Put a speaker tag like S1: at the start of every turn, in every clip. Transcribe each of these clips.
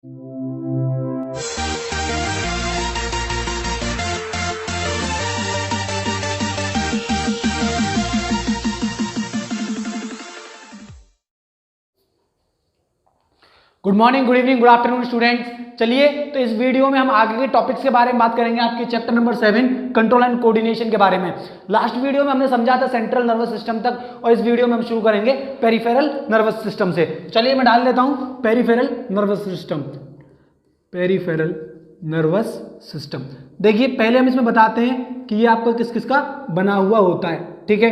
S1: Good morning, good evening, good afternoon students. चलिए तो इस वीडियो में हम आगे के टॉपिक्स के बारे में बात करेंगे, आपके chapter number 7 control and coordination के बारे में। लास्ट वीडियो में हमने समझा था सेंट्रल नर्वस सिस्टम तक, और इस वीडियो में हम शुरू करेंगे पेरिफेरल नर्वस सिस्टम से। चलिए मैं डाल देता हूं peripheral nervous system. Peripheral nervous system, देखिए पहले हम इसमें बताते हैं कि ये आपका किस किस का बना हुआ होता है। ठीक है,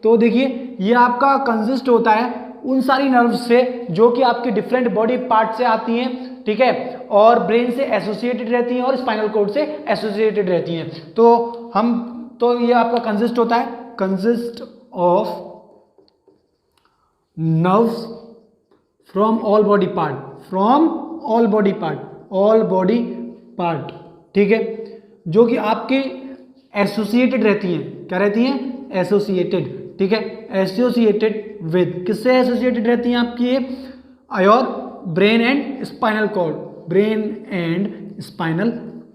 S1: तो देखिए ये आपका कंसिस्ट होता है उन सारी नर्व्स से जो कि आपके डिफरेंट बॉडी पार्ट से आती हैं, ठीक है, और ब्रेन से एसोसिएटेड रहती हैं और स्पाइनल कॉर्ड से एसोसिएटेड रहती हैं। तो ये आपका कंसिस्ट होता है, consist of nerves from all body part, from all body part, all body part, ठीक है, जो कि आपके एसोसिएटेड रहती हैं। क्या रहती हैं? एसोसिएटेड, ठीक है, एसोसिएटेड विद, किससे एसोसिएटेड रहती हैं आपकी ये? Your brain and spinal cord, brain and spinal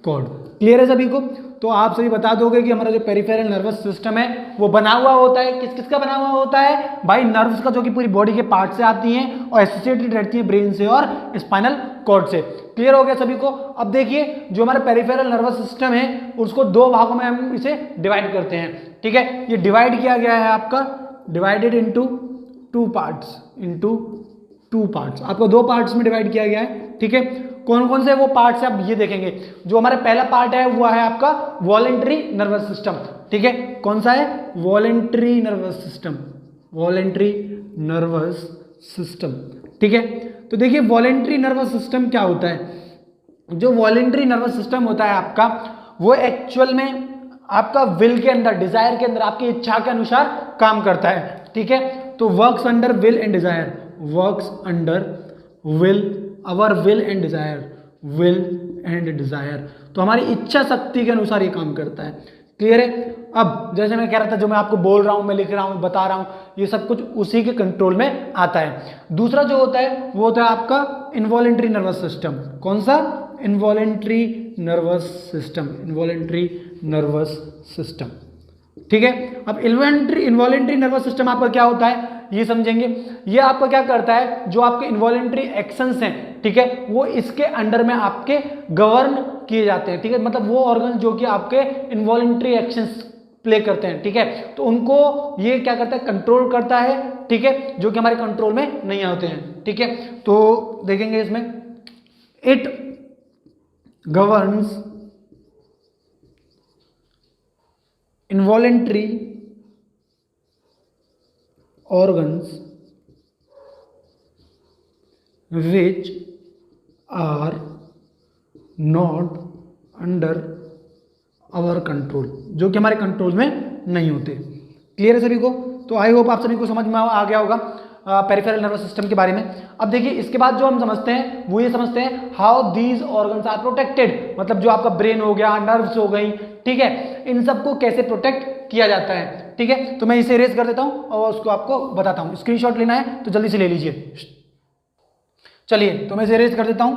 S1: cord. Clear है सभी को? तो आप सभी बता दोगे कि हमारा जो पेरिफेरल नर्वस सिस्टम है वो बना हुआ होता है किस किस का बना हुआ होता है भाई? नर्व्स का, जो कि पूरी बॉडी के पार्ट से आती हैं और एसोसिएटेड रहती हैं ब्रेन से और स्पाइनल कॉर्ड से। क्लियर हो गया सभी को? अब देखिए जो हमारा पेरिफेरल नर्वस सिस्टम है उसको दो भागों में हम इसे डिवाइड करते हैं। ठीक है, ये डिवाइड किया गया है आपका, divided into two parts, into two parts, आपको दो पार्ट्स में डिवाइड किया गया है। ठीक है, कौन कौन से वो पार्ट्स है अब ये देखेंगे। जो हमारा पहला पार्ट है वो है आपका वॉलेंटरी नर्वस सिस्टम। ठीक है, कौन सा है? Voluntary nervous system, voluntary nervous system. ठीक है, तो देखिए वॉलेंटरी नर्वस सिस्टम क्या होता है? जो वॉलेंटरी नर्वस सिस्टम होता है आपका, वो एक्चुअल में आपका विल के अंदर, डिजायर के अंदर, आपकी इच्छा के अनुसार काम करता है। ठीक है, तो works under will and desire, works under will, our will and desire, will and desire, तो हमारी इच्छा शक्ति के अनुसार ये काम करता है। क्लियर है? अब जैसे मैं कह रहा था, जो मैं आपको बोल रहा हूं, मैं लिख रहा हूं, बता रहा हूं, ये सब कुछ उसी के कंट्रोल में आता है। दूसरा जो होता है वो होता है आपका इनवॉलेंट्री नर्वस सिस्टम। कौन सा? Involuntary nervous system, involuntary nervous system. ठीक है, अब इनवॉलेंट्री नर्वस सिस्टम आपका क्या होता है ये समझेंगे। ये आपका क्या करता है, जो आपके इनवॉलेंट्री एक्शंस हैं, ठीक है, वो इसके अंडर में आपके गवर्न किए जाते हैं। ठीक है, मतलब वो ऑर्गन जो कि आपके इनवॉलेंट्री एक्शंस प्ले करते हैं, ठीक है, तो उनको ये क्या करता है? कंट्रोल करता है। ठीक है, जो कि हमारे कंट्रोल में नहीं होते हैं। ठीक है, तो देखेंगे इसमें, it governs involuntary organs which are not under our control, जो कि हमारे कंट्रोल में नहीं होते। क्लियर है सभी को? तो आई होप आप सभी को समझ में आ गया होगा पेरिफेरल नर्वस सिस्टम के बारे में। अब देखिए इसके बाद जो हम समझते हैं वो ये समझते हैं how these organs are protected, मतलब जो आपका ब्रेन हो गया, नर्व्स हो गई, ठीक है, इन सबको कैसे प्रोटेक्ट किया जाता है। ठीक है, तो मैं इसे इरेज कर देता हूं और उसको आपको बताता हूं। स्क्रीनशॉट लेना है तो जल्दी से ले लीजिए। चलिए तो मैं इसे इरेज कर देता हूं।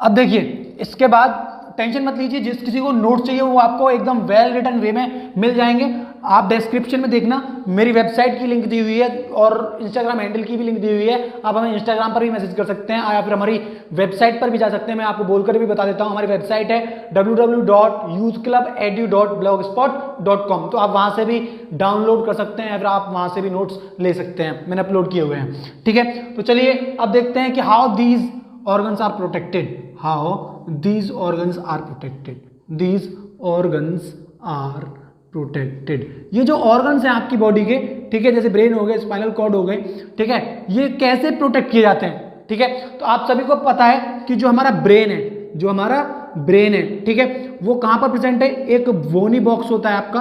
S1: अब देखिए इसके बाद टेंशन मत लीजिए, जिस किसी को नोट चाहिए वो आपको एकदम वेल रिटन वे में मिल जाएंगे। आप डिस्क्रिप्शन में देखना, मेरी वेबसाइट की लिंक दी हुई है और इंस्टाग्राम हैंडल की भी लिंक दी हुई है। आप हमें इंस्टाग्राम पर भी मैसेज कर सकते हैं या फिर हमारी वेबसाइट पर भी जा सकते हैं। मैं आपको बोलकर भी बता देता हूँ, हमारी वेबसाइट है www.youthclubedu.blogspot.com, तो आप वहाँ से भी डाउनलोड कर सकते हैं या फिर आप वहाँ से भी नोट्स ले सकते हैं, मैंने अपलोड किए हुए हैं। ठीक है, तो चलिए अब देखते हैं कि how these organs are protected, how these organs are protected, these organs are protected। ये जो organs हैं आपकी बॉडी के, ठीक है, जैसे ब्रेन हो गए, स्पाइनल कॉर्ड हो गए, ठीक है, ये कैसे प्रोटेक्ट किए जाते हैं? ठीक है, तो आप सभी को पता है कि जो हमारा ब्रेन है, जो हमारा ब्रेन है, ठीक है, वो कहाँ पर प्रेजेंट है? एक बोनी बॉक्स होता है आपका,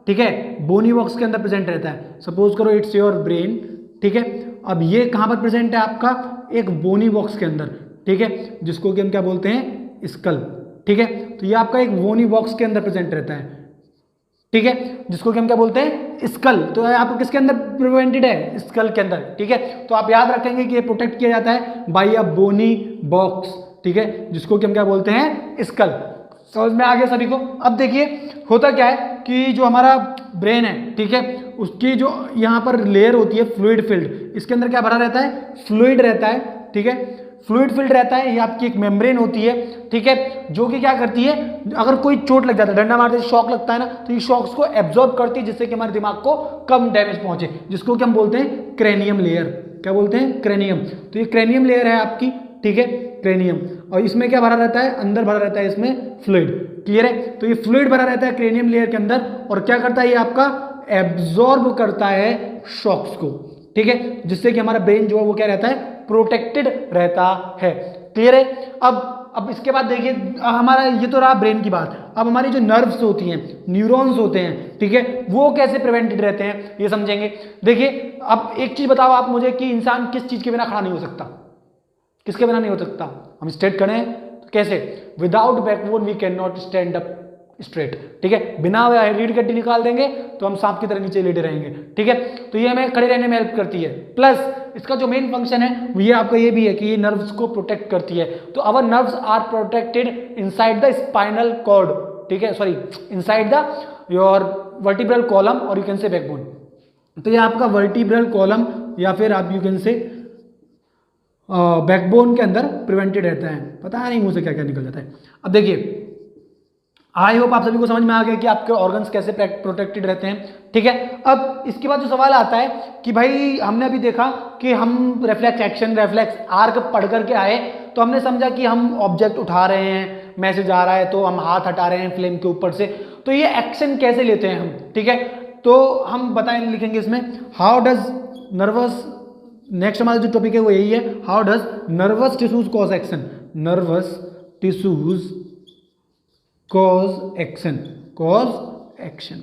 S1: ठीक है, बोनी बॉक्स के अंदर प्रेजेंट रहता है। सपोज करो इट्स योर ब्रेन, ठीक है, अब ये कहाँ पर प्रेजेंट है आपका? एक बोनी बॉक्स के अंदर, ठीक है, जिसको कि हम क्या बोलते हैं? स्कल। ठीक है, तो ये आपका एक बोनी बॉक्स के अंदर प्रेजेंट रहता है, ठीक है, जिसको कि हम क्या बोलते हैं? स्कल, तो आपको किसके अंदर प्रिवेंटेड है? स्कल के अंदर, ठीक है। तो आप याद रखेंगे कि ये प्रोटेक्ट किया जाता है बाय अ बोनी बॉक्स, ठीक है, जिसको कि हम क्या बोलते हैं? स्कल। समझ में आ गया सभी को? अब देखिए होता क्या है कि जो हमारा ब्रेन है, ठीक है, उसकी जो यहाँ पर लेयर होती है फ्लूइड फिल्ड, इसके अंदर क्या भरा रहता है? फ्लूइड रहता है, ठीक है, फ्लूइड फिल्ड रहता है। ये आपकी एक मेम्ब्रेन होती है, ठीक है, जो कि क्या करती है, अगर कोई चोट लग जाता है, डंडा मारते शॉक लगता है ना, तो ये शॉक्स को एब्जॉर्ब करती है, जिससे कि हमारे दिमाग को कम डैमेज पहुंचे, जिसको कि हम बोलते हैं क्रेनियम लेयर। क्या बोलते हैं? क्रेनियम। तो ये क्रेनियम लेयर है आपकी, ठीक है, क्रेनियम। और इसमें क्या भरा रहता है? अंदर भरा रहता है इसमें फ्लूइड। क्लियर है? तो ये फ्लूइड भरा रहता है क्रेनियम लेयर के अंदर, और क्या करता है ये आपका? एब्जॉर्ब करता है शॉक्स को, ठीक है, जिससे कि हमारा ब्रेन जो है वो क्या रहता है? प्रोटेक्टेड रहता है। क्लियर है? अब इसके बाद देखिए हमारा ये तो रहा ब्रेन की बात। अब हमारी जो नर्व्स होती हैं, न्यूरॉन्स होते हैं, ठीक है, वो कैसे प्रिवेंटेड रहते हैं ये समझेंगे। देखिए अब एक चीज बताओ आप मुझे कि इंसान किस चीज के बिना खड़ा नहीं हो सकता? किसके बिना नहीं हो सकता? हम स्ट्रेट खड़े हैं तो कैसे? Without backbone we can not stand up straight, ठीक है, बिना रीढ़ की हड्डी निकाल देंगे तो हम सांप की तरह नीचे लेटे रहेंगे, ठीक है। तो ये हमें खड़े रहने में हेल्प करती है। प्लस इसका जो मेन फंक्शन है वो ये आपका ये भी है कि ये नर्व्स को प्रोटेक्ट करती है। तो our nerves are protected inside the spinal cord, ठीक है, sorry, inside the your vertebral column और यू कैन से बैकबोन। तो ये आपका वर्टिब्रल कॉलम या फिर आप यू कैन से बैकबोन के अंदर प्रिवेंटेड रहता है। पता नहीं मुंह से क्या क्या निकल जाता है। अब देखिए आई होप आप सभी को समझ में आ गया कि आपके ऑर्गन्स कैसे प्रोटेक्टेड रहते हैं, ठीक है। अब इसके बाद जो सवाल आता है कि भाई हमने अभी देखा कि हम रिफ्लेक्स एक्शन, रिफ्लेक्स आर्क पढ़ करके आए, तो हमने समझा कि हम ऑब्जेक्ट उठा रहे हैं, मैसेज आ रहा है तो हम हाथ हटा रहे हैं फ्लेम के ऊपर से, तो ये एक्शन कैसे लेते हैं हम, ठीक है। तो हम बताएं, लिखेंगे इसमें हाउ डज नर्वस, नेक्स्ट हमारा जो टॉपिक है वो यही है, how does nervous tissues cause action, nervous tissues cause action, cause action.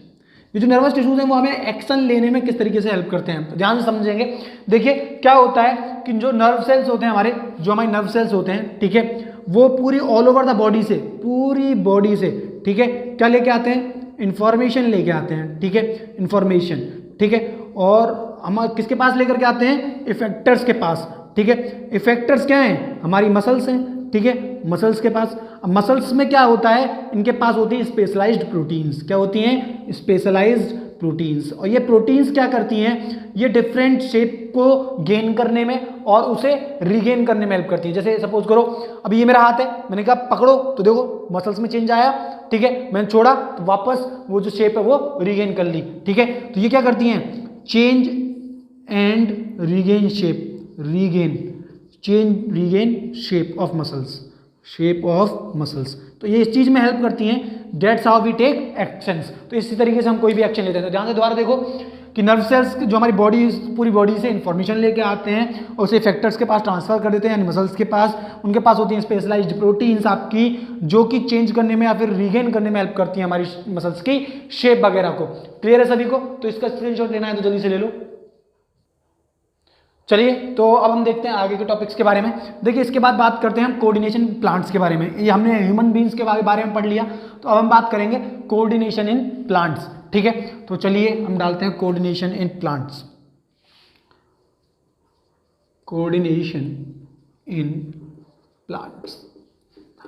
S1: ये जो नर्वस टिश्यूज हैं वो हमें एक्शन लेने में किस तरीके से हेल्प करते हैं, तो ध्यान से समझेंगे। देखिए क्या होता है कि जो नर्व सेल्स होते हैं हमारे, जो हमारे नर्व सेल्स होते हैं, ठीक है, वो पूरी ऑल ओवर द बॉडी से, पूरी बॉडी से, ठीक है, क्या लेके आते हैं? इंफॉर्मेशन लेके आते हैं, ठीक है, इंफॉर्मेशन, ठीक है। और हम किसके पास लेकर के आते हैं? इफेक्टर्स के पास, ठीक है। इफेक्टर्स क्या हैं? हमारी मसल्स हैं, ठीक है, मसल्स के पास। अब मसल्स में क्या होता है? इनके पास होती है स्पेशलाइज्ड प्रोटीन्स। क्या होती हैं? Specialised proteins. और ये प्रोटीन्स क्या करती हैं? ये डिफरेंट शेप को गेन करने में और उसे रीगेन करने में हेल्प करती है। जैसे सपोज करो अभी ये मेरा हाथ है, मैंने कहा पकड़ो, तो देखो मसल्स में चेंज आया, ठीक है, मैंने छोड़ा तो वापस वो जो शेप है वो रीगेन कर ली, ठीक है। तो ये क्या करती हैं? Change and regain shape, regain, change regain shape of muscles, shape of muscles. तो ये इस चीज में हेल्प करती हैं। That's how we take actions. तो इसी तरीके से हम कोई भी एक्शन लेते हैं। तो ध्यान से दोबारा देखो कि नर्व सेल्स जो हमारी बॉडी, पूरी बॉडी से इंफॉर्मेशन लेके आते हैं और उसे इफेक्टर्स के पास ट्रांसफर कर देते हैं, यानी मसल्स के पास। उनके पास होती हैं स्पेशलाइज्ड प्रोटीन्स आपकी, जो कि चेंज करने में या फिर रीगेन करने में हेल्प करती हैं हमारी मसल्स की शेप वगैरह को। क्लियर है सभी को? तो इसका स्क्रीनशॉट लेना है तो जल्दी से ले लो। चलिए तो अब हम देखते हैं आगे के टॉपिक्स के बारे में। देखिए इसके बाद बात करते हैं हम कोऑर्डिनेशन प्लांट्स के बारे में। ये हमने ह्यूमन बींग्स के बारे में पढ़ लिया, तो अब हम बात करेंगे कोऑर्डिनेशन इन प्लांट्स, ठीक है। तो चलिए हम डालते हैं coordination in plants, coordination in plants.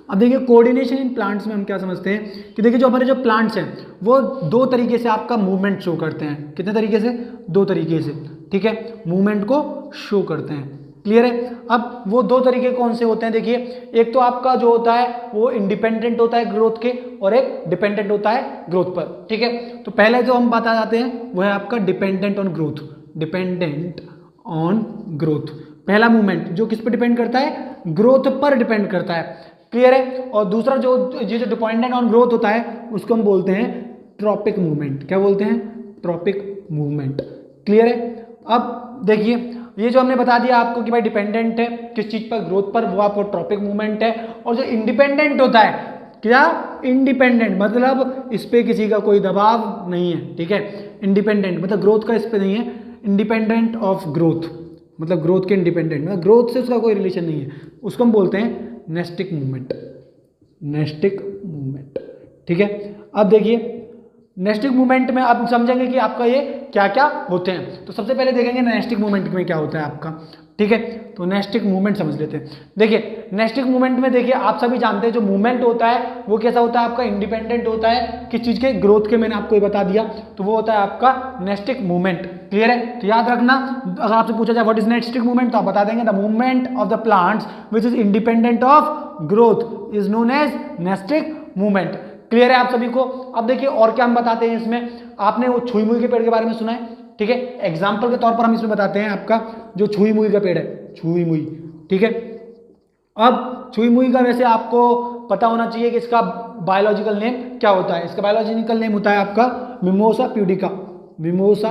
S1: अब देखिए कोऑर्डिनेशन इन प्लांट्स में हम क्या समझते हैं कि देखिए जो हमारे जो प्लांट्स हैं वो दो तरीके से आपका मूवमेंट शो करते हैं। कितने तरीके से? दो तरीके से, ठीक है, मूवमेंट को शो करते हैं। क्लियर है? अब वो दो तरीके कौन से होते हैं? देखिए एक तो आपका जो होता है वो इंडिपेंडेंट होता है ग्रोथ के, और एक डिपेंडेंट होता है ग्रोथ पर, ठीक है। तो पहले जो हम बता जाते हैं वो है आपका dependent on growth, dependent on growth. पहला मूवमेंट जो किस पर डिपेंड करता है? ग्रोथ पर डिपेंड करता है। क्लियर है? और दूसरा जो डिपेंडेंट ऑन ग्रोथ होता है उसको हम बोलते हैं ट्रॉपिक मूवमेंट। क्या बोलते हैं? Tropic movement. क्लियर है? अब देखिए ये जो हमने बता दिया आपको कि भाई डिपेंडेंट है किस चीज पर? ग्रोथ पर, वो आपको ट्रॉपिक मूवमेंट है। और जो इंडिपेंडेंट होता है, क्या? इंडिपेंडेंट मतलब इस पे किसी का कोई दबाव नहीं है, ठीक है। इंडिपेंडेंट मतलब ग्रोथ का इस पे नहीं है, इंडिपेंडेंट ऑफ ग्रोथ मतलब ग्रोथ के इंडिपेंडेंट, मतलब ग्रोथ से उसका कोई रिलेशन नहीं है, उसको हम बोलते हैं नेस्टिक मूवमेंट, नेस्टिक मूवमेंट, ठीक है। अब देखिए नेस्टिक मूवमेंट में आप समझेंगे कि आपका ये क्या क्या होते हैं। तो सबसे पहले देखेंगे नेस्टिक मूवमेंट में क्या होता है आपका, ठीक है। तो नेस्टिक मूवमेंट समझ लेते हैं। देखिए नेस्टिक मूवमेंट में देखिए आप सभी जानते हैं जो मूवमेंट होता है वो कैसा होता है आपका, इंडिपेंडेंट होता है किस चीज के, ग्रोथ के। मैंने आपको ये बता दिया, तो वो होता है आपका नेस्टिक मूवमेंट। क्लियर है? तो याद रखना, अगर आपसे पूछा जाए व्हाट इज नेस्टिक मूवमेंट, तो आप बता देंगे the movement of the plants which is independent of growth is known as nastic movement. Clear है आप सभी को? अब देखिए और क्या हम बताते हैं इसमें, आपने वो छुई मुई के पेड़ के बारे में सुना है, ठीक है। एग्जाम्पल के तौर पर हम इसमें बताते हैं आपका जो छुई मुई का पेड़ है, छुई मुई, ठीक है। अब छुई मुई का वैसे आपको पता होना चाहिए कि इसका बायोलॉजिकल नेम क्या होता है। इसका बायोलॉजिकल नेम होता है आपका मिमोसा प्यूडिका, मिमोसा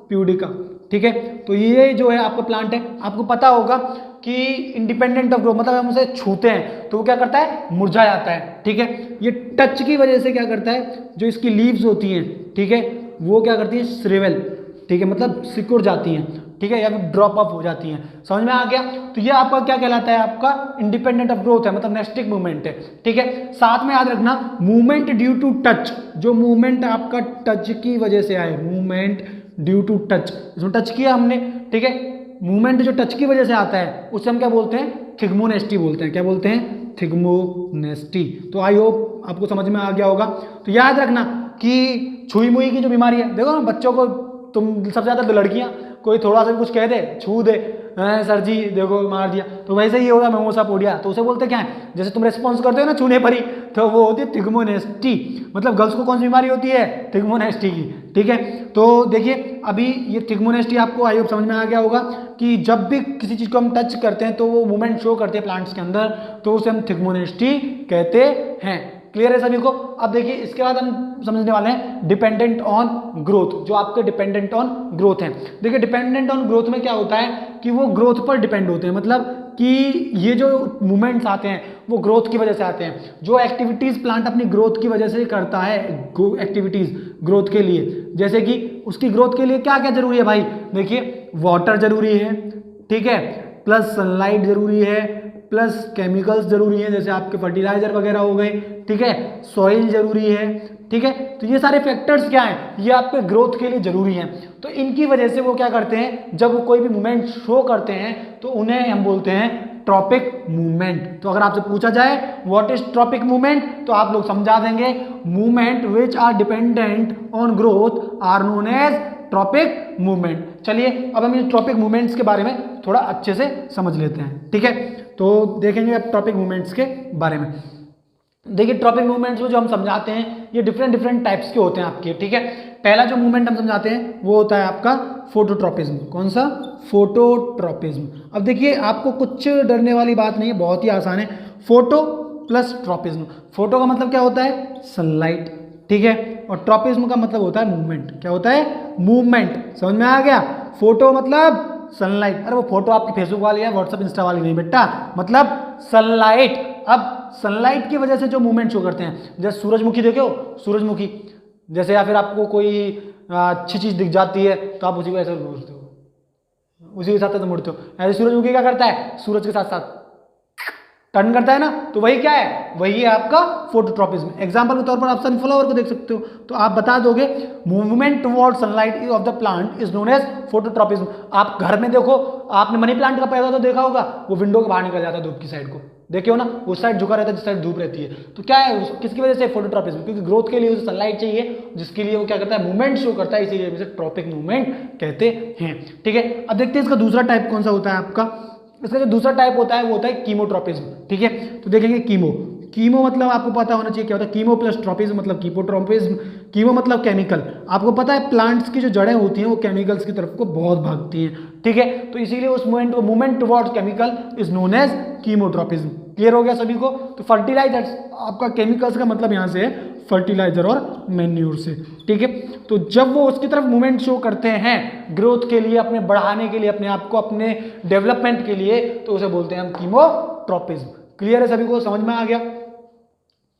S1: प्यूडिका, ठीक है। तो ये जो है आपका प्लांट है, आपको पता होगा कि इंडिपेंडेंट ऑफ ग्रोथ, मतलब हम उसे छूते हैं तो वो क्या करता है, मुरझा जाता है, ठीक है। ये टच की वजह से क्या करता है, जो इसकी लीव्स होती हैं, ठीक है, वो क्या करती है, श्रिवेल, ठीक है, मतलब सिकुड़ जाती हैं, ठीक है, या फिर ड्रॉप ऑफ हो जाती हैं। समझ में आ गया? तो ये आपका क्या कहलाता है, आपका इंडिपेंडेंट ऑफ ग्रोथ है, मतलब नेस्टिक मूवमेंट है, ठीक है। साथ में याद रखना मूवमेंट ड्यू टू टच, जो मूवमेंट आपका टच की वजह से आए, मूवमेंट ड्यू टू टच, इसमें टच किया हमने, ठीक है, मूवमेंट जो टच की वजह से आता है उसे हम क्या बोलते हैं, थिग्मोनेस्टी बोलते हैं। क्या बोलते हैं? थिग्मोनेस्टी। तो आई होप आपको समझ में आ गया होगा। तो याद रखना कि छुई मुई की जो बीमारी है, देखो ना बच्चों को, तुम सबसे ज्यादा तो लड़कियां, कोई थोड़ा सा भी कुछ कह दे, छू दे, सर जी देखो मार दिया, तो वैसे ही होगा मिमोसा पोडिया, तो उसे बोलते क्या है, जैसे तुम रेस्पॉन्स करते हो ना छूने पर ही, तो वो होती है थिग्मोनेस्टी। मतलब गर्ल्स को कौन सी बीमारी होती है, थिग्मोनेस्टी की, ठीक है। तो देखिए अभी ये थिग्मोनेस्टी आपको आई होप समझ में आ गया होगा कि जब भी किसी चीज को हम टच करते हैं तो वो मूवमेंट शो करते हैं प्लांट्स के अंदर, तो उसे हम थिग्मोनेस्टी कहते हैं। क्लियर है सभी को? अब देखिए इसके बाद हम समझने वाले हैं डिपेंडेंट ऑन ग्रोथ, जो आपके डिपेंडेंट ऑन ग्रोथ हैं। देखिए डिपेंडेंट ऑन ग्रोथ में क्या होता है कि वो ग्रोथ पर डिपेंड होते हैं, मतलब कि ये जो मूवमेंट्स आते हैं वो ग्रोथ की वजह से आते हैं। जो एक्टिविटीज प्लांट अपनी ग्रोथ की वजह से करता है, एक्टिविटीज ग्रोथ के लिए, जैसे कि उसकी ग्रोथ के लिए क्या क्या जरूरी है भाई, देखिए वाटर जरूरी है, ठीक है, प्लस सनलाइट जरूरी है, प्लस केमिकल्स जरूरी है, जैसे आपके फर्टिलाइजर वगैरह हो गए, ठीक है, सॉइल जरूरी है, ठीक है। तो ये सारे फैक्टर्स क्या हैं, ये आपके ग्रोथ के लिए जरूरी हैं। तो इनकी वजह से वो क्या करते हैं, जब वो कोई भी मूवमेंट शो करते हैं तो उन्हें हम बोलते हैं ट्रॉपिक मूवमेंट। तो अगर आपसे पूछा जाए व्हाट इज ट्रॉपिक मूवमेंट, तो आप लोग समझा देंगे movement which are dependent on growth are known as tropic movement. चलिए अब हम इन ट्रॉपिक मूवमेंट्स के बारे में थोड़ा अच्छे से समझ लेते हैं, ठीक है। तो देखेंगे अब ट्रॉपिक मूवमेंट्स के बारे में। देखिए ट्रॉपिक मूवमेंट्स में जो हम समझाते हैं ये डिफरेंट टाइप्स के होते हैं आपके, ठीक है। पहला जो मूवमेंट हम समझाते हैं वो होता है आपका फोटोट्रॉपिज्म। कौन सा? फोटोट्रॉपिज्म। अब देखिए आपको कुछ डरने वाली बात नहीं है, बहुत ही आसान है। Photo plus tropism. फोटो का मतलब क्या होता है, सनलाइट, ठीक है, और ट्रॉपिज्म का मतलब होता है मूवमेंट। क्या होता है? मूवमेंट। समझ में आ गया? फोटो मतलब सनलाइट, अरे वो फोटो आपकी फेसबुक वाली है, व्हाट्सएप इंस्टा वाली नहीं बेटा, मतलब सनलाइट। अब सनलाइट की वजह से जो मूवमेंट शो करते हैं, जैसे सूरजमुखी देखो, सूरजमुखी जैसे, या फिर आपको कोई अच्छी चीज दिख जाती है तो आप उसी को ऐसे घूरते हो, उसी के साथ तो मुड़ते हो। ऐसे सूरजमुखी क्या करता है, सूरज के साथ साथ टर्न करता है ना, तो वही क्या है, वही है आपका फोटोट्रॉपिज्म। एग्जांपल के तौर पर आप सनफ्लावर को देख सकते हो, तो आप बता दोगे movement toward sunlight of the plant is known as phototropism. आप घर में देखो, आपने मनी प्लांट का पौधा तो देखा होगा, वो विंडो के बाहर निकल जाता है धूप की साइड को, देखे हो ना, उस साइड झुका रहता है जिस साइड धूप रहती है। तो क्या है, किसकी वजह से? फोटोट्रॉपिज्म, क्योंकि ग्रोथ के लिए उसे सनलाइट चाहिए, जिसके लिए वो क्या करता है, मूवमेंट शो करता है, इसीलिए इसे ट्रॉपिक मूवमेंट कहते हैं, ठीक है। अब देखते हैं इसका दूसरा टाइप कौन सा होता है आपका। इसका जो दूसरा टाइप होता है वो होता है कीमोट्रॉपिज्म, ठीक है। तो देखेंगे कीमो, कीमो मतलब आपको पता होना चाहिए क्या होता है, कीमो प्लस ट्रॉपिज्म मतलब कीमोट्रॉपिज्म। कीमो मतलब केमिकल। आपको पता है प्लांट्स की जो जड़ें होती हैं वो केमिकल्स की तरफ को बहुत भागती हैं, ठीक है। तो इसीलिए उस movement towards chemical is known as chemotropism. Clear हो गया सभी को? तो फर्टिलाइजर्स, आपका केमिकल्स का मतलब यहाँ से है फर्टिलाइजर और मैन्योर से, ठीक है। तो जब वो उसकी तरफ मूवमेंट शो करते हैं ग्रोथ के लिए, अपने बढ़ाने के लिए, अपने आप को, अपने डेवलपमेंट के लिए, तो उसे बोलते हैं हम कीमोट्रॉपिज्म। क्लियर है सभी को? समझ में आ गया?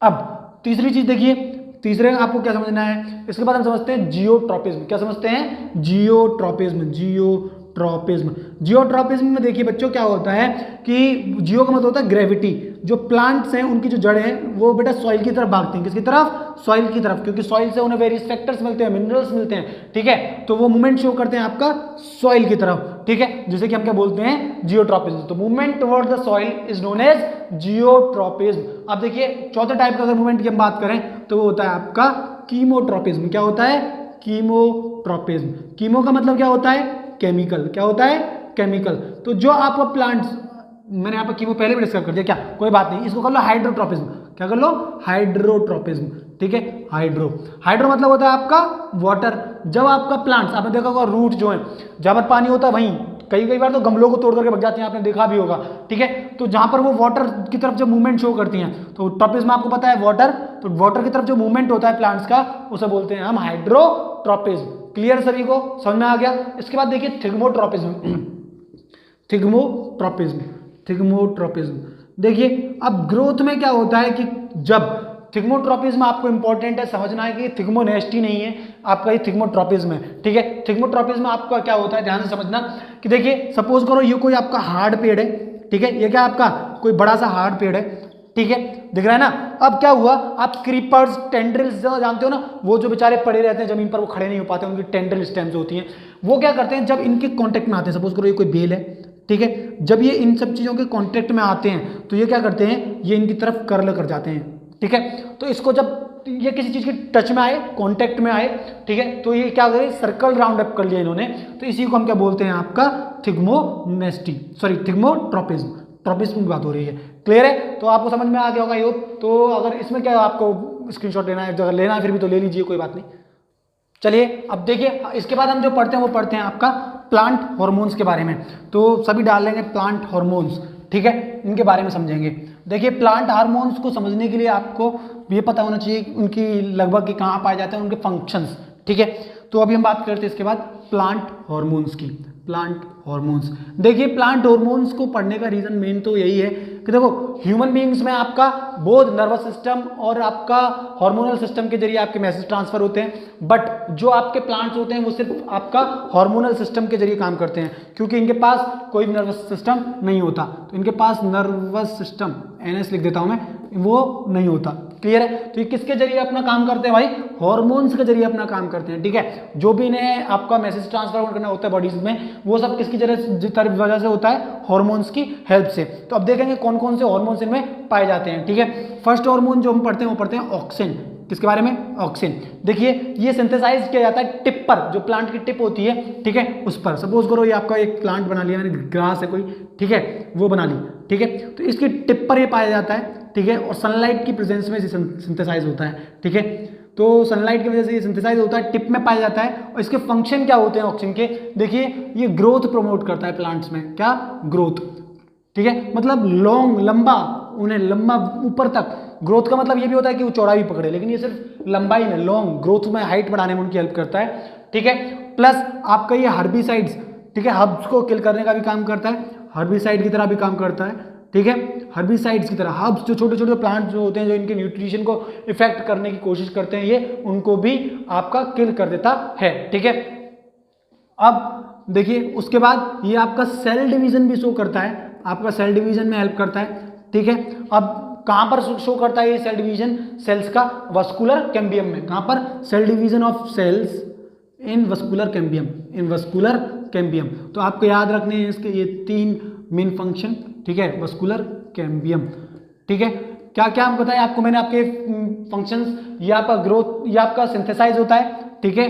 S1: अब तीसरी चीज देखिए, तीसरे आपको क्या समझना है, इसके बाद हम समझते हैं जियोट्रॉपिज्म। क्या समझते हैं? जियोट्रॉपिज्म। जियो जियोट्रॉपिज्म। जियोट्रॉपिज्म में देखिए बच्चों क्या होता है कि जियो का मतलब होता है ग्रेविटी। जो प्लांट्स हैं उनकी जो जड़ें हैं वो बेटा सॉइल की तरफ भागती हैं। किसकी तरफ? सॉइल की तरफ, क्योंकि सॉइल से उन्हें वेरियस फैक्टर्स मिलते हैं, मिनरल्स मिलते हैं, ठीक है। तो वो मूवमेंट शो करते हैं आपका सॉइल की तरफ, ठीक है, जिसे कि हम क्या बोलते हैं? जियोट्रॉपिज्म। तो movement toward the soil is known as geotropism. अब देखिए चौथे टाइप का अगर मूवमेंट की हम बात करें तो वो होता है आपका कीमोट्रॉपिज्म। क्या होता है? कीमोट्रॉपिज्म। कीमो का मतलब क्या होता है? केमिकल। क्या होता है? केमिकल। तो जो आपका प्लांट्स, मैंने यहाँ पर कीमो पहले भी डिस्कस कर दिया, क्या कोई बात नहीं, इसको कर लो हाइड्रोट्रॉपिज्म। क्या कर लो? हाइड्रोट्रॉपिज्म, ठीक है। हाइड्रो मतलब होता है आपका वाटर। जब आपका प्लांट्स, आपने देखा होगा रूट जो है जहां पर पानी होता है वहीं कई बार तो गमलों को तोड़ करके भग जाती हैं, आपने देखा भी होगा, ठीक है। तो जहां पर वो वाटर की तरफ जब मूवमेंट शो करती हैं तो ट्रॉपिज्म आपको पता है वाटर, तो वाटर की तरफ जो मूवमेंट होता है प्लांट्स का उसे बोलते हैं हम हाइड्रोट्रॉपिज्म। क्लियर सभी को? समझ में आ गया? इसके बाद देखिए थिग्मोट्रॉपिज्म। थिग्मोट्रॉपिज्म देखिए अब ग्रोथ में क्या होता है कि जब थिग्मोट्रॉपिज्म आपको इंपॉर्टेंट है समझना है कि थिग्मोनेस्टी नहीं है आपका, ये थिग्मोट्रॉपिज्म है, ठीक है। थिग्मोट्रॉपिज्म आपका क्या होता है ध्यान से समझना कि देखिए सपोज करो ये कोई आपका हार्ड पेड़ है, ठीक है, ये क्या आपका कोई बड़ा सा हार्ड पेड़ है, ठीक है, दिख रहा है ना। अब क्या हुआ, आप क्रीपर्स, टेंड्रिल्स जानते हो ना, वो जो बेचारे पड़े रहते हैं जमीन पर, वो खड़े नहीं हो पाते, उनकी टेंड्रिल स्टेम्स होती हैं, वो क्या करते हैं जब इनके कांटेक्ट में आते हैं, सपोज करो ये कोई बेल है, ठीक है, जब ये इन सब चीज़ों के कांटेक्ट में आते हैं तो ये क्या करते हैं, ये इनकी तरफ कर्ल कर जाते हैं, ठीक है। तो इसको जब ये किसी चीज़ के टच में आए, कांटेक्ट में आए, ठीक है, तो ये क्या करे, सर्कल राउंड अप कर लिया इन्होंने, तो इसी को हम क्या बोलते हैं आपका थिग्मोट्रॉपिज्म। ट्रॉपिज्म की बात हो रही है, क्लियर है? तो आपको समझ में आ गया होगा ये। तो अगर इसमें क्या आपको स्क्रीनशॉट लेना है, अगर लेना है फिर भी तो ले लीजिए, कोई बात नहीं। चलिए अब देखिए इसके बाद हम जो पढ़ते हैं वो पढ़ते हैं आपका प्लांट हार्मोन्स के बारे में। तो सभी डाल लेंगे प्लांट हार्मोन्स, ठीक है, इनके बारे में समझेंगे। देखिए प्लांट हार्मोन्स को समझने के लिए आपको ये पता होना चाहिए कि उनकी लगभग कहाँ पाए जाते हैं, उनके फंक्शंस, ठीक है। तो अभी हम बात करते हैं इसके बाद प्लांट हार्मोन्स की। प्लांट हार्मोन्स देखिए, प्लांट हार्मोन्स को पढ़ने का रीजन मेन तो यही है कि देखो ह्यूमन बीइंग्स में आपका बोथ नर्वस सिस्टम और आपका हार्मोनल सिस्टम के जरिए आपके मैसेज ट्रांसफर होते हैं, बट जो आपके प्लांट्स होते हैं वो सिर्फ आपका हार्मोनल सिस्टम के जरिए काम करते हैं, क्योंकि इनके पास कोई भी नर्वस सिस्टम नहीं होता। तो इनके पास नर्वस सिस्टम NS लिख देता हूं मैं, वो नहीं होता, क्लियर है। तो ये किसके जरिए अपना काम करते हैं भाई, हार्मोन्स के जरिए अपना काम करते हैं, ठीक है। जो भी इन्हें आपका मैसेज ट्रांसफर करना होता है बॉडीज में, वो सब किसकी वजह से होता है, हार्मोन्स की हेल्प से। तो अब देखेंगे कौन कौन से हार्मोन्स इनमें पाए जाते हैं, ठीक है। फर्स्ट हार्मोन जो हम पढ़ते हैं वो पढ़ते हैं ऑक्सिन। किसके बारे में, ऑक्सिन। देखिए ये सिंथेसाइज किया जाता है टिप पर, जो प्लांट की टिप होती है, ठीक है, उस पर। सपोज करो ये आपका एक प्लांट बना लिया मैंने, ग्रास है कोई, ठीक है, वो बना ली, ठीक है, तो इसकी टिप पर ये पाया जाता है, ठीक है, और सनलाइट की प्रेजेंस में सिंथेसाइज होता है, ठीक है। तो सनलाइट की वजह से ये सिंथेसाइज होता है, टिप में पाया जाता है। और इसके फंक्शन क्या होते हैं ऑक्सिन के, देखिए ये ग्रोथ प्रमोट करता है प्लांट्स में, क्या, ग्रोथ, ठीक है, मतलब लॉन्ग, लंबा, उन्हें लंबा ऊपर तक, ग्रोथ का मतलब ये भी होता है कि वो चौड़ाई पकड़े, लेकिन ये सिर्फ लंबाई में, लॉन्ग ग्रोथ में, हाइट बढ़ाने में उनकी हेल्प करता है, ठीक है। प्लस आपका ये हर्बिसाइड्स, ठीक है, हर्ब्स को किल करने का भी काम करता है, हर्बिसाइड की तरह भी काम करता है, ठीक है, हर्बिसाइड्स की तरह। हर्ब्स जो छोटे छोटे प्लांट जो होते हैं, जो इनके न्यूट्रिशन को इफेक्ट करने की कोशिश करते हैं, ये उनको भी आपका किल कर देता है, ठीक है। अब देखिए उसके बाद ये आपका सेल डिवीजन भी शो करता है, आपका सेल डिवीजन में हेल्प करता है, ठीक है। अब कहां पर शो करता है ये सेल डिवीजन, सेल्स का वस्कुलर कैम्बियम में। कहां पर, cell division of cells in vascular cambium, in vascular cambium. तो आपको याद रखने हैं इसके ये 3 मेन फंक्शन, ठीक है, वस्कुलर कैम्बियम, ठीक है। क्या क्या बताया आपको मैंने, आपके फंक्शंस, ये आपका ग्रोथ, ये आपका सिंथेसाइज होता है, ठीक है,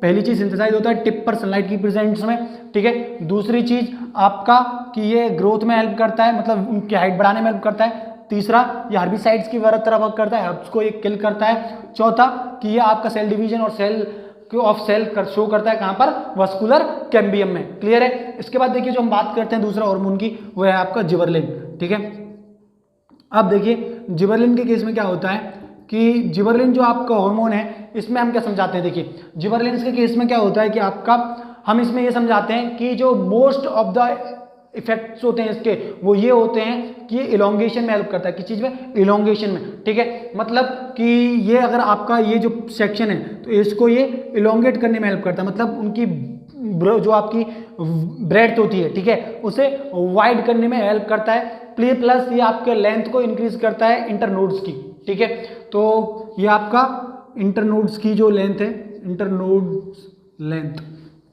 S1: पहली चीज सिंथेसाइज होता है टिप पर सनलाइट की प्रेजेंस में, ठीक है। दूसरी चीज आपका कि ये ग्रोथ में हेल्प करता है, मतलब उनकी हाइट बढ़ाने में हेल्प करता है। तीसरा ये हर्बिसाइड्स की तरह वर्क करता है, हर्ब्स को ये किल करता है। चौथा कि ये आपका सेल डिवीजन और सेल ऑफ सेल शो करता है कहां पर, वस्कुलर कैम्बियम में, क्लियर है। इसके बाद देखिए जो हम बात करते हैं दूसरा हार्मोन की, वो है आपका जिबरलिन, ठीक है। अब देखिए जिबरलिन के केस में क्या होता है कि जिबरलिन जो आपका हार्मोन है, इसमें हम क्या समझाते हैं, देखिए जिबरलिन के केस में क्या होता है कि आपका, हम इसमें ये समझाते हैं कि जो मोस्ट ऑफ द इफेक्ट्स होते हैं इसके, वो ये होते हैं कि ये इलोंगेशन में हेल्प करता है, किस चीज में, इलोंगेशन में, ठीक है। मतलब कि ये अगर आपका ये जो सेक्शन है तो इसको ये इलोंगेट करने में हेल्प करता है, मतलब उनकी जो आपकी ब्रेड्थ होती है, ठीक है, उसे वाइड करने में हेल्प करता है। प्लस ये आपके लेंथ को इंक्रीज करता है इंटरनोड्स की, ठीक है। तो ये आपका इंटरनोड्स की जो लेंथ है, इंटरनोड्स लेंथ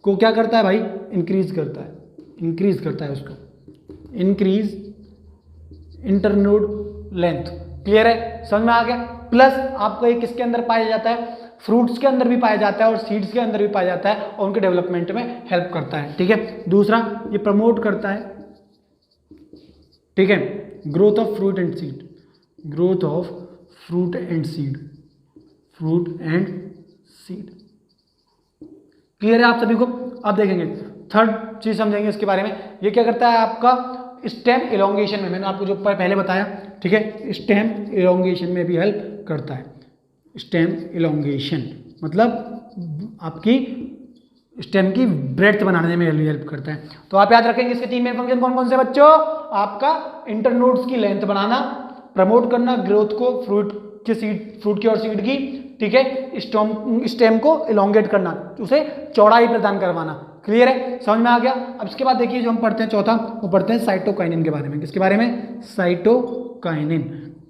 S1: को क्या करता है भाई, इंक्रीज करता है उसको, इंक्रीज इंटरनोड लेंथ। क्लियर है, समझ में आ गया। प्लस आपको ये किसके अंदर पाया जाता है, फ्रूट्स के अंदर भी पाया जाता है और सीड्स के अंदर भी पाया जाता है और उनके डेवलपमेंट में हेल्प करता है, ठीक है। दूसरा ये प्रमोट करता है, ठीक है, growth of fruit and seed, growth of fruit and seed, fruit and seed. Clear है आप सभी को। अब देखेंगे थर्ड चीज समझेंगे इसके बारे में। ये क्या करता है आपका स्टेम इलोंगेशन में, मैंने आपको जो पहले बताया, ठीक है, स्टेम इलोंगेशन में भी हेल्प करता है। स्टेम इलोंगेशन मतलब आपकी स्टेम की ब्रेड्थ बनाने में हेल्प करता है। तो आप याद रखेंगे इसके तीन मेन फंक्शन कौन कौन से बच्चों, आपका इंटरनोड्स की लेंथ बढ़ाना, प्रमोट करना ग्रोथ को फ्रूट की और सीड की, ठीक है, स्टेम को इलोंगेट करना, उसे चौड़ाई प्रदान करवाना। क्लियर है, समझ में आ गया। अब इसके बाद देखिए जो हम पढ़ते हैं चौथा, वो पढ़ते हैं साइटोकाइनिन के बारे में। किसके बारे में, साइटोकाइनिन,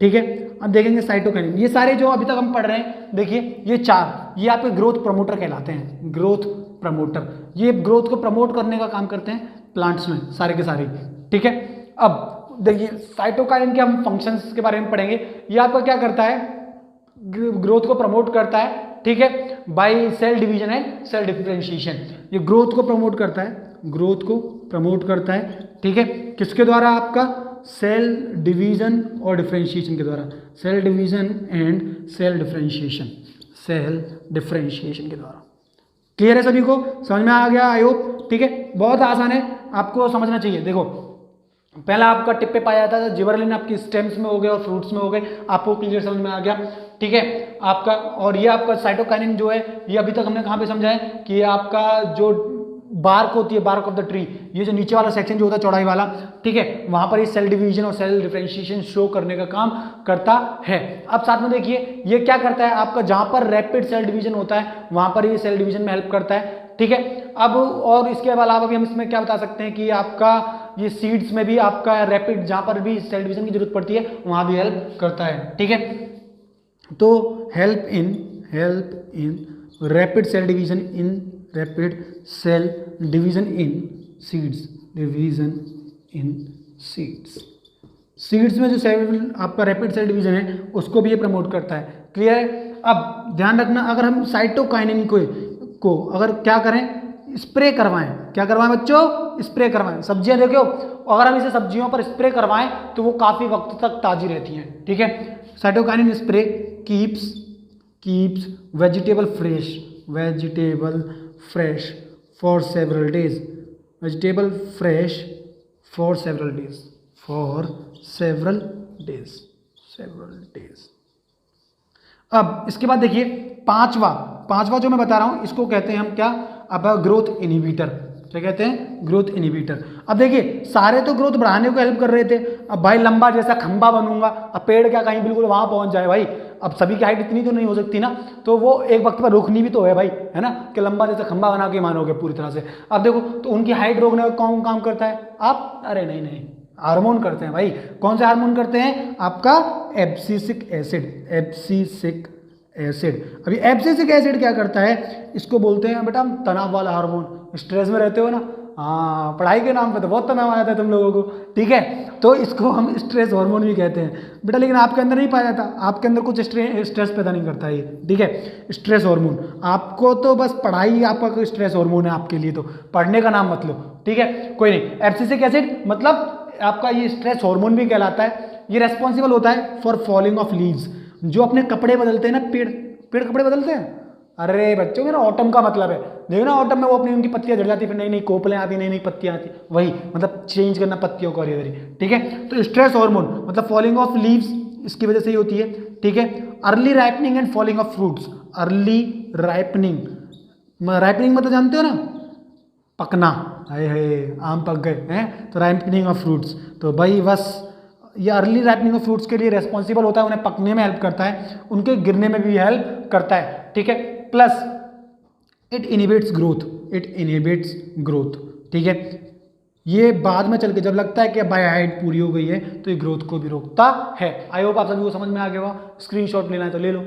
S1: ठीक है। अब देखेंगे साइटोकाइनिन, ये सारे जो अभी तक हम पढ़ रहे हैं, देखिए ये चार, ये आपके ग्रोथ प्रमोटर कहलाते हैं, ग्रोथ प्रमोटर। ये ग्रोथ को प्रमोट करने का काम करते हैं प्लांट्स में, सारे के सारे, ठीक है। अब देखिए साइटोकाइनिन के हम फंक्शंस के बारे में पढ़ेंगे। ये आपका क्या करता है, ग्रोथ को प्रमोट करता है, ठीक है, by cell division and cell differentiation. ये ग्रोथ को प्रमोट करता है, ग्रोथ को प्रमोट करता है, ठीक है, किसके द्वारा, आपका सेल डिवीजन और डिफरेंशिएशन के द्वारा, cell division and cell differentiation, cell differentiation के द्वारा। क्लियर है सभी को, समझ में आ गया आई होप, ठीक है। बहुत आसान है, आपको समझना चाहिए। देखो पहला आपका टिप पे पाया जाता था, जिबरेलिन आपकी स्टेम्स में हो गए और फ्रूट्स में हो गए, आपको क्लियर समझ में आ गया, ठीक है आपका। और ये आपका साइटोकाइनिन जो है, ये अभी तक हमने कहाँ पे समझा है कि आपका जो बार्क होती है, बार्क ऑफ द ट्री, ये जो नीचे वाला सेक्शन जो होता है चौड़ाई वाला, ठीक है, वहां पर ये सेल डिवीजन और सेल डिफरेंशिएशन शो करने का काम करता है। अब साथ में देखिए ये क्या करता है आपका, जहां पर रैपिड सेल डिवीजन होता है वहां पर ये सेल डिवीजन में हेल्प करता है, ठीक है। अब और इसके अलावा भी हम इसमें क्या बता सकते हैं कि आपका ये सीड्स में भी आपका रैपिड, जहां पर भी सेल डिवीजन की जरूरत पड़ती है वहां भी हेल्प करता है, ठीक है। तो help in rapid cell division in rapid cell division in seeds, division in seeds, seeds में जो सेल आपका रैपिड सेल डिवीजन है उसको भी ये प्रमोट करता है। क्लियर है। अब ध्यान रखना, अगर हम साइटोकाइनिन को अगर क्या करें, स्प्रे करवाएं, क्या करवाएं बच्चों, स्प्रे करवाएं। सब्जियां देखो, अगर हम इसे सब्जियों पर स्प्रे करवाएं तो वो काफी वक्त तक ताजी रहती हैं, ठीक है। Cytokinin spray keeps vegetable fresh for several days, vegetable fresh for several days. अब इसके बाद देखिए पांचवा जो मैं बता रहा हूं इसको कहते हैं हम क्या, अब ग्रोथ इनहिबिटर। क्या कहते हैं, ग्रोथ इनहिबिटर। अब देखिए सारे तो ग्रोथ बढ़ाने को हेल्प कर रहे थे, अब भाई लंबा जैसा खंबा बनूंगा, अब पेड़ क्या कहीं बिल्कुल वहां पहुंच जाए भाई, अब सभी की हाइट इतनी तो नहीं हो सकती ना, तो वो एक वक्त पर रोकनी भी तो है भाई, है ना, कि लंबा जैसा खंबा बना के मानोगे पूरी तरह से। अब देखो तो उनकी हाइट रोकने का कौन काम करता है आप, अरे नहीं, हार्मोन करते हैं भाई। कौन से हार्मोन करते हैं, आपका एब्सिसिक एसिड। अभी एब्सिसिक एसिड क्या करता है, इसको बोलते हैं बेटा तनाव वाला हार्मोन। स्ट्रेस में रहते हो ना, हाँ पढ़ाई के नाम पे तो बहुत तनाव आया था तुम लोगों को, ठीक है, तो इसको हम स्ट्रेस हार्मोन भी कहते हैं बेटा, लेकिन आपके अंदर नहीं पाया जाता, आपके अंदर कुछ स्ट्रेस पैदा नहीं करता ये, ठीक है। स्ट्रेस हार्मोन आपको तो बस पढ़ाई आपका कोई स्ट्रेस हार्मोन है आपके लिए, तो पढ़ने का नाम मत लो, ठीक है, कोई नहीं। एब्सिसिक एसिड मतलब आपका ये स्ट्रेस हार्मोन भी कहलाता है। ये रेस्पॉन्सिबल होता है फॉर फॉलिंग ऑफ लीव्स, जो अपने कपड़े बदलते हैं ना, पेड़ कपड़े बदलते हैं। अरे बच्चों मेरा ऑटम का मतलब है, देखो ना ऑटम में वो अपनी उनकी पत्तियां झड़ जाती, फिर नई नई कोपलें आती, नई नई पत्तियां आती, वही मतलब चेंज करना पत्तियों को, ठीक है। तो स्ट्रेस हार्मोन मतलब फॉलिंग ऑफ लीव्स, इसकी वजह से ही होती है, ठीक है। Early ripening and falling of fruits, early ripening मतलब जानते हो ना, पकना, हाय आम पक गए हैं, तो राइपनिंग ऑफ फ्रूट्स, तो भाई बस ये अर्ली राइपनिंग ऑफ फ्रूट्स के लिए रेस्पॉन्सिबल होता है, उन्हें पकने में हेल्प करता है, उनके गिरने में भी हेल्प करता है, ठीक है। Plus it inhibits growth, it inhibits growth, ठीक है। ये बाद में चल के जब लगता है कि बाय हाइट पूरी हो गई है तो ये ग्रोथ को भी रोकता है। आई होप आप सभी को समझ में आ गया होगा। स्क्रीनशॉट लेना है तो ले लो।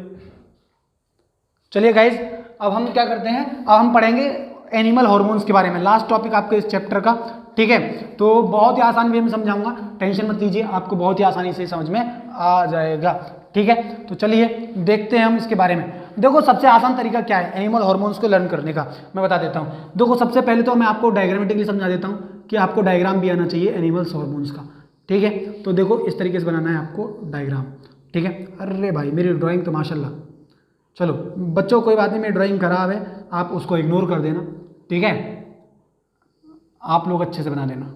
S1: चलिए गाइज, अब हम क्या करते हैं, अब हम पढ़ेंगे एनिमल हार्मोन्स के बारे में, लास्ट टॉपिक आपके इस चैप्टर का, ठीक है। तो बहुत ही आसान वे में समझाऊंगा, टेंशन मत लीजिए, आपको बहुत ही आसानी से समझ में आ जाएगा, ठीक है। तो चलिए देखते हैं हम इसके बारे में। देखो सबसे आसान तरीका क्या है एनिमल हार्मोन्स को लर्न करने का, मैं बता देता हूँ। देखो सबसे पहले तो मैं आपको डायग्रामेटिकली समझा देता हूँ कि आपको डायग्राम भी आना चाहिए एनिमल्स हार्मोन्स का, ठीक है। तो देखो इस तरीके से बनाना है आपको डायग्राम, ठीक है। अरे भाई मेरी ड्राइंग तो माशाल्लाह, चलो बच्चों कोई बात नहीं, मेरी ड्राइंग खराब है, आप उसको इग्नोर कर देना, ठीक है। आप लोग अच्छे से बना लेना,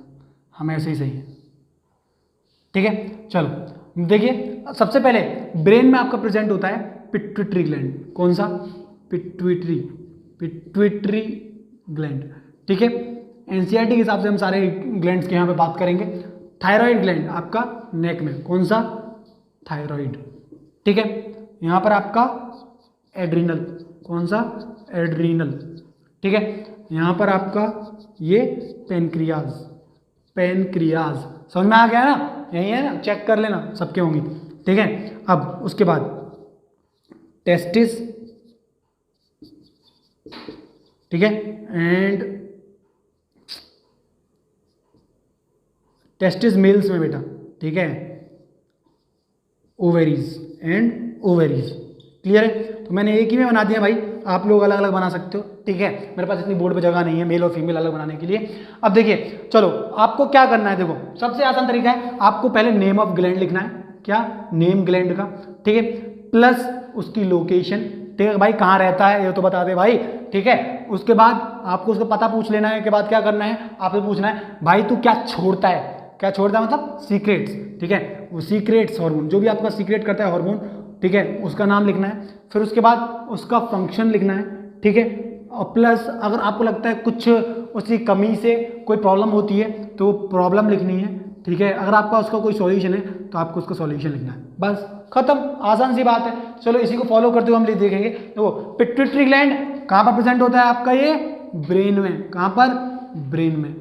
S1: हम ऐसे ही सही है, ठीक है। चलो देखिए सबसे पहले ब्रेन में आपका प्रेजेंट होता है पिट्यूटरी ग्लैंड, कौन सा, पिट्यूटरी, पिट्यूटरी ग्लैंड, ठीक है। एनसीईआरटी के हिसाब से हम सारे ग्लैंड्स के यहाँ पे बात करेंगे। थायराइड ग्लैंड आपका नेक में, कौन सा, थायराइड, ठीक है। यहाँ पर आपका एड्रिनल, कौन सा, एड्रिनल, ठीक है। यहाँ पर आपका ये पेनक्रियाज, पेनक्रियाज, समझ में आ गया ना, यही है ना, चेक कर लेना सबके होंगी, ठीक है। अब उसके बाद टेस्टिस, ठीक है, एंड टेस्टिस मेल्स में बेटा, ठीक है, ओवेरीज एंड ओवेरीज, क्लियर है। तो मैंने एक ही में बना दिया भाई, आप लोग अलग अलग बना सकते हो, ठीक है। मेरे पास इतनी बोर्ड पे जगह नहीं है मेल और फीमेल अलग बनाने के लिए। अब देखिए चलो आपको क्या करना है, देखो सबसे आसान तरीका है, आपको पहले नेम ऑफ ग्लैंड लिखना है, क्या, नेम ग्लैंड का, ठीक है, प्लस उसकी लोकेशन, ठीक है भाई, कहाँ रहता है ये तो बता दे भाई, ठीक है। उसके बाद आपको उसका पता पूछ लेना है, के बाद क्या करना है, आपसे पूछना है भाई तू क्या छोड़ता है, क्या छोड़ता है मतलब सीक्रेट्स, ठीक है। वो सीक्रेट्स हार्मोन, जो भी आपका सीक्रेट करता है हार्मोन, ठीक है, उसका नाम लिखना है। फिर उसके बाद उसका फंक्शन लिखना है, ठीक है। और प्लस अगर आपको लगता है कुछ उसकी कमी से कोई प्रॉब्लम होती है तो प्रॉब्लम लिखनी है, ठीक है। अगर आपका उसका कोई सॉल्यूशन है तो आपको उसका सॉल्यूशन लिखना है, बस खत्म, आसान सी बात है। चलो इसी को फॉलो करते हुए हम देखेंगे। तो पिट्यूटरी ग्लैंड कहाँ पर प्रेजेंट होता है आपका, ये ब्रेन में, कहाँ पर, ब्रेन में,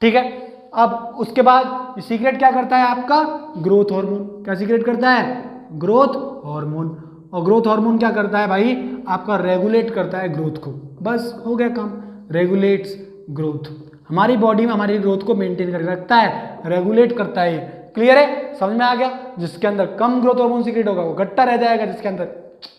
S1: ठीक है। अब उसके बाद सीक्रेट क्या करता है आपका, ग्रोथ हार्मोन, क्या सीक्रेट करता है, ग्रोथ हार्मोन। और ग्रोथ हार्मोन क्या करता है भाई, आपका रेगुलेट करता है ग्रोथ को, बस हो गया काम, रेगुलेट्स ग्रोथ, हमारी बॉडी में हमारी ग्रोथ को मेंटेन करके रखता है, रेगुलेट करता है, क्लियर है, समझ में आ गया। जिसके अंदर कम ग्रोथ हार्मोन सीक्रेट होगा वो गट्टा रह जाएगा, जिसके अंदर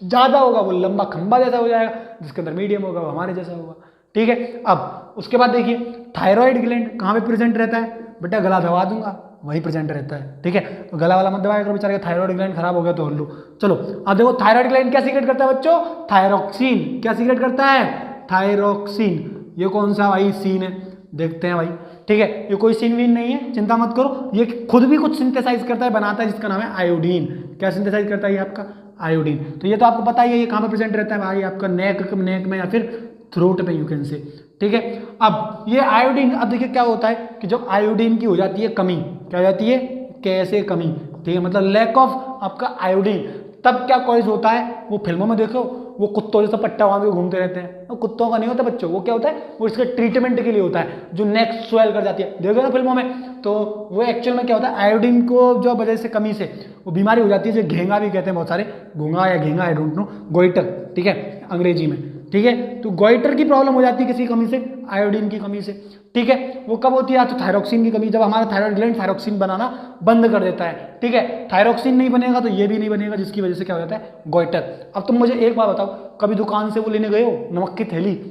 S1: ज्यादा होगा वो लंबा खंबा जैसा हो जाएगा, जिसके अंदर मीडियम होगा वो हमारे जैसा होगा, ठीक है। अब उसके बाद देखिए थायराइड ग्लैंड कहाँ पे प्रेजेंट रहता है, बेटा गला दबा दूंगा वही प्रेजेंट रहता है, ठीक है। तो गला वाला मत दबाया करो बेचारे, थायराइड ग्लैंड खराब हो गया तो हल्लू। चलो अब देखो थायराइड ग्लैंड क्या सीक्रेट करता है बच्चों, थायरोक्सिन, क्या सीक्रेट करता है, थायरोक्सिन। ये कौन सा भाई सीन है, देखते हैं भाई, ठीक है। ये कोई सीन वीन नहीं है, चिंता मत करो, ये खुद भी कुछ सिंथेसाइज करता है, बनाता है, जिसका नाम है आयोडीन। क्या सिंथेसाइज करता है ये आपका, आयोडीन। तो ये तो आपको पता ही है, ये कहाँ पर प्रेजेंट रहता है भाई, आपका नेक में या फिर थ्रोट में, यू कैन से, ठीक है। अब ये आयोडीन, अब देखिए क्या होता है कि जब आयोडीन की हो जाती है कमी, क्या हो जाती है, कैसे कमी, ठीक है, मतलब लैक ऑफ आपका आयोडीन, तब क्या कॉज होता है, वो फिल्मों में देखो वो कुत्तों जैसा पट्टा वहां पे घूमते रहते हैं, वो कुत्तों का नहीं होता बच्चों, वो क्या होता है, वो इसके ट्रीटमेंट के लिए होता है, जो नेक स्वेल कर जाती है, देखो ना फिल्मों में। तो वो एक्चुअल में क्या होता है, आयोडीन को जो वजह से कमी से वो बीमारी हो जाती है, जो घेंगा भी कहते हैं बहुत सारे, घूंगा या घेंगा आई डोंट नो, गोइटर, ठीक है, अंग्रेजी में, ठीक है। तो गोइटर की प्रॉब्लम हो जाती है किसी कमी से, आयोडीन की कमी से, ठीक है। वो कब होती है, तो थायरोक्सिन की कमी, जब हमारा थायराइड ग्लैंड थायरोक्सिन बनाना बंद कर देता है, ठीक है। थायरोक्सिन नहीं बनेगा तो ये भी नहीं बनेगा, जिसकी वजह से क्या हो जाता है, गोइटर। अब तुम मुझे एक बात बताओ, कभी दुकान से वो लेने गए हो, नमक की थैली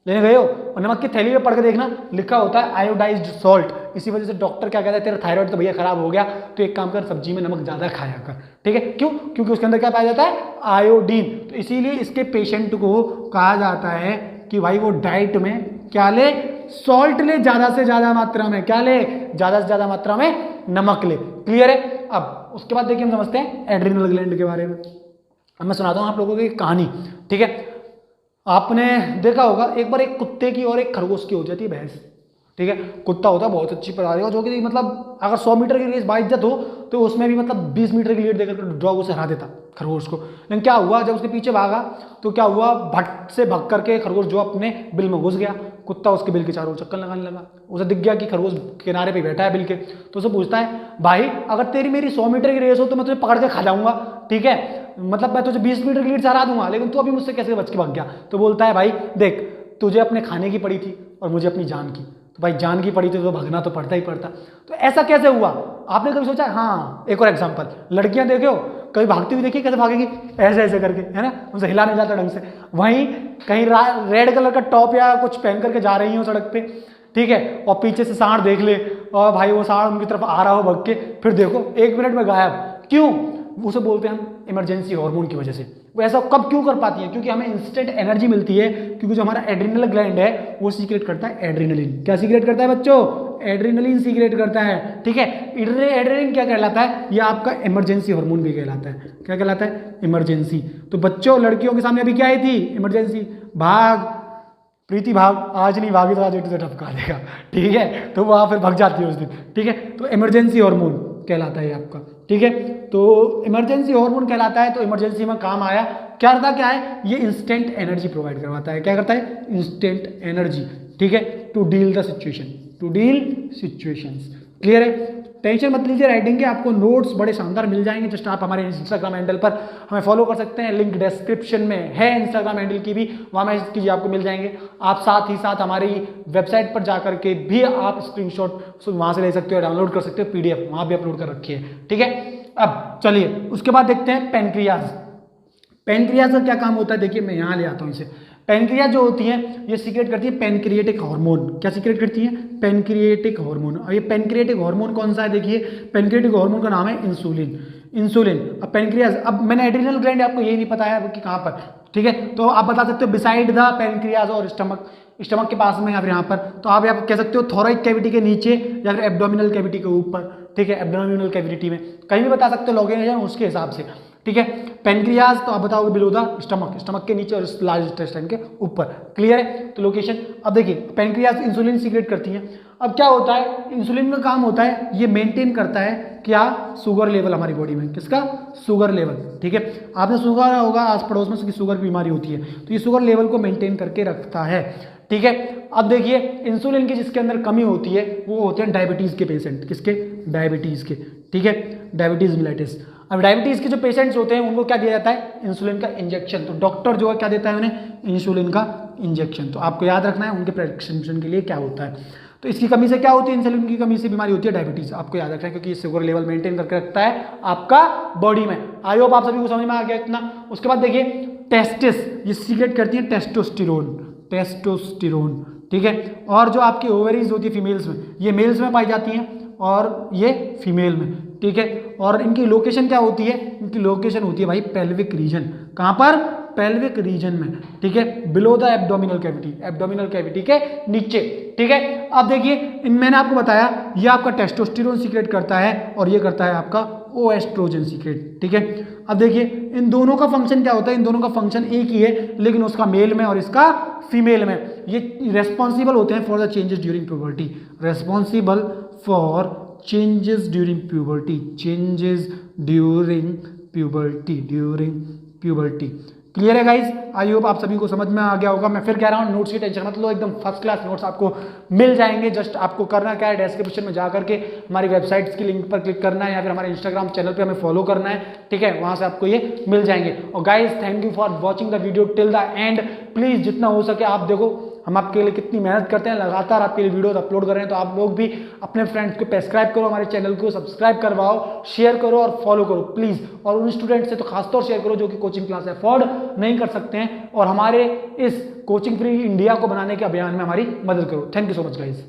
S1: लेने गए हो, और नमक की थैली में पढ़ के देखना लिखा होता है आयोडाइज्ड सॉल्ट, इसी वजह से डॉक्टर क्या कहता है, तेरा थायराइड तो भैया खराब हो गया, तो एक काम कर, सब्जी में नमक ज्यादा खाया कर, ठीक है। क्यों, क्योंकि उसके अंदर क्या पाया जाता है, आयोडीन। तो इसीलिए इसके पेशेंट को कहा जाता है कि भाई वो डाइट में क्या ले, सॉल्ट ले, ज्यादा से ज्यादा मात्रा में, क्या ले, ज्यादा से ज्यादा मात्रा में नमक ले, क्लियर है। अब उसके बाद देखिए हम समझते हैं एड्रिनल ग्लैंड के बारे में। अब मैं सुनाता हूँ आप लोगों की कहानी, ठीक है। आपने देखा होगा एक बार एक कुत्ते की और एक खरगोश की हो जाती है बहस, ठीक है। कुत्ता होता है बहुत अच्छी प्रजाति का, जो कि मतलब अगर 100 मीटर की रेस बाइज्जत हो तो उसमें भी मतलब 20 मीटर की लीड देकर डॉग उसे हरा देता खरगोश को। लेकिन क्या हुआ, जब उसके पीछे भागा तो क्या हुआ, भट से भग करके खरगोश जो अपने बिल में घुस गया। कुत्ता उसके बिल के चारों ओर चक्कर लगाने लगा। उसे दिख गया कि खरगोश किनारे पे बैठा है बिल के, तो उसे पूछता है भाई अगर तेरी मेरी 100 मीटर की रेस हो तो मैं तुझे पकड़ के खा जाऊंगा, ठीक है, मतलब मैं तुझे 20 मीटर की लीड से हरा दूंगा, लेकिन तू अभी मुझसे कैसे बच के भाग गया। तो बोलता है भाई देख, तुझे अपने खाने की पड़ी थी और मुझे अपनी जान की, तो भाई जान की पड़ी थी तो भागना तो पड़ता ही पड़ता। तो ऐसा कैसे हुआ, आपने कभी सोचा? हाँ, एक और एग्जांपल, लड़कियां देखो कभी भागती हुई देखिए कैसे भागेगी, ऐसे ऐसे करके, है ना, उनसे हिला नहीं जाता ढंग से। वहीं कहीं रेड कलर का टॉप या कुछ पहन करके जा रही हो सड़क पे, ठीक है, और पीछे से सांड देख ले और भाई वो सांड उनकी तरफ आ रहा हो भग के, फिर देखो 1 मिनट में गायब। क्यों? उसे बोलते हैं हम इमरजेंसी हार्मोन की वजह से। वो ऐसा कब क्यों कर पाती है? क्योंकि हमें इंस्टेंट एनर्जी मिलती है, क्योंकि जो हमारा एड्रिनल ग्लैंड है वो सीक्रेट करता है एड्रिनलिन। क्या सीक्रेट करता है बच्चों? एड्रिनलिन सीक्रेट करता है, ठीक है। एड्रिनलिन क्या कहलाता है? ये आपका इमरजेंसी हार्मोन भी कहलाता है। क्या कहलाता है? इमरजेंसी। तो बच्चों लड़कियों के सामने अभी क्या आई थी? इमरजेंसी। भाग प्रीति भाग, आज नहीं भागी तो आज तुझे ठपका देगा, ठीक है, तो वहाँ फिर भाग जाती है उस दिन, ठीक है। तो इमरजेंसी हार्मोन कहलाता है आपका, ठीक है। तो इमरजेंसी हार्मोन कहलाता है, तो इमरजेंसी में काम आया। क्या करता क्या है? ये इंस्टेंट एनर्जी प्रोवाइड करवाता है। क्या करता है? इंस्टेंट एनर्जी, ठीक है, to deal the situation, to deal situations. Clear है? टेंशन मत लीजिए, राइटिंग के आपको नोट्स बड़े शानदार मिल जाएंगे। जस्ट आप हमारे इंस्टाग्राम हैंडल पर हमें फॉलो कर सकते हैं, लिंक डिस्क्रिप्शन में है इंस्टाग्राम हैंडल की भी, वहाँ मैसेज कीजिए, आपको मिल जाएंगे। आप साथ ही साथ हमारी वेबसाइट पर जाकर के भी आप स्क्रीनशॉट वहाँ से ले सकते हो, डाउनलोड कर सकते हो, PDF वहाँ भी अपलोड कर रखी है, ठीक है। अब चलिए उसके बाद देखते हैं पैनक्रियाज। पैनक्रियाज का क्या काम होता है? देखिए मैं यहाँ ले आता हूँ इसे। पैनक्रियाज जो होती है ये सीक्रेट करती है पैनक्रिएटिक हार्मोन। क्या सीक्रेट करती है? Pancreatic hormone. और ये पैनक्रिएटिक हार्मोन कौन सा है? देखिए पैनक्रिएटिक हार्मोन का नाम है इंसुलिन। इंसुलिन। अब पैनक्रियाज, अब मैंने एड्रिनल ग्लैंड आपको यही नहीं पता है कि कहाँ पर, ठीक है, तो आप बता सकते हो बिसाइड द पैनक्रियाज और स्टमक, स्टमक के पास में या फिर यहाँ पर। तो आप यहाँ कह सकते हो थोराइक कैविटी के नीचे या फिर एब्डोमिनल कैविटी के ऊपर, ठीक है, एब्डोमिनल कैविटी में कहीं भी बता सकते हो, लॉगिन उसके हिसाब से, ठीक है। पैनक्रियाज तो आप बताओगे बिलो द स्टमक, स्टमक के नीचे और लार्ज इंटेस्टाइन के ऊपर। क्लियर है? तो लोकेशन। अब देखिए पैनक्रियाज इंसुलिन सीक्रेट करती है। अब क्या होता है? इंसुलिन का काम होता है ये मेंटेन करता है क्या? शुगर लेवल हमारी बॉडी में। किसका? शुगर लेवल, ठीक है। आपने शुगर होगा आस पड़ोस में उसकी शुगर की बीमारी होती है, तो ये शुगर लेवल को मेंटेन करके रखता है, ठीक है। अब देखिए इंसुलिन की जिसके अंदर कमी होती है वो होते हैं डायबिटीज के पेशेंट। किसके? डायबिटीज के, ठीक है, डायबिटीज मिलेटिस। अब डायबिटीज के जो पेशेंट्स होते हैं उनको क्या दिया जाता है? इंसुलिन का इंजेक्शन। तो डॉक्टर जो है क्या देता है उन्हें? इंसुलिन का इंजेक्शन। तो आपको याद रखना है उनके प्रिस्क्रिप्शन के लिए क्या होता है। तो इसकी कमी से क्या होती है? इंसुलिन की कमी से बीमारी होती है डायबिटीज। आपको याद रखना है क्योंकि ये शुगर लेवल मेंटेन करके रखता है आपका बॉडी में। आई होप आप सभी को समझ में आ गया इतना। उसके बाद देखिए टेस्टिस, ये सीक्रेट करती है टेस्टोस्टेरोन, टेस्टोस्टेरोन, ठीक है। और जो आपकी ओवरीज होती है फीमेल्स में, ये मेल्स में पाई जाती हैं और ये फीमेल में, ठीक है। और इनकी लोकेशन क्या होती है? इनकी लोकेशन होती है भाई पेल्विक रीजन। कहाँ पर? पेल्विक रीजन में, ठीक है, below the abdominal cavity, abdominal cavity के नीचे, ठीक है। अब देखिए मैंने आपको बताया ये आपका टेस्टोस्टेरोन सीक्रेट करता है और ये करता है आपका ओएस्ट्रोजन सीक्रेट, ठीक है। अब देखिए इन दोनों का फंक्शन क्या होता है? इन दोनों का फंक्शन एक ही है, लेकिन उसका मेल में और इसका फीमेल में। ये रेस्पॉन्सिबल होते हैं for the changes during puberty, responsible for changes during puberty, changes during puberty, during puberty. Clear है गाइज? आई होप आप सभी को समझ में आ गया होगा। मैं फिर कह रहा हूँ नोट्स की टेंशन मत लो, एकदम फर्स्ट क्लास नोट्स आपको मिल जाएंगे। जस्ट आपको करना क्या है? डिस्क्रिप्शन में जा करके हमारी वेबसाइट्स की लिंक पर क्लिक करना है या फिर हमारे इंस्टाग्राम चैनल पे हमें फॉलो करना है, ठीक है, वहाँ से आपको ये मिल जाएंगे। और guys thank you for watching the video till the end. Please जितना हो सके आप देखो हम आपके लिए कितनी मेहनत करते हैं, लगातार आपके लिए वीडियोस अपलोड कर रहे हैं। तो आप लोग भी अपने फ्रेंड्स को सब्सक्राइब करो, हमारे चैनल को सब्सक्राइब करवाओ, शेयर करो और फॉलो करो प्लीज़। और उन स्टूडेंट्स से तो खासतौर शेयर करो जो कि कोचिंग क्लास अफोर्ड नहीं कर सकते हैं और हमारे इस कोचिंग फ्री इंडिया को बनाने के अभियान में हमारी मदद करो। Thank you so much guys.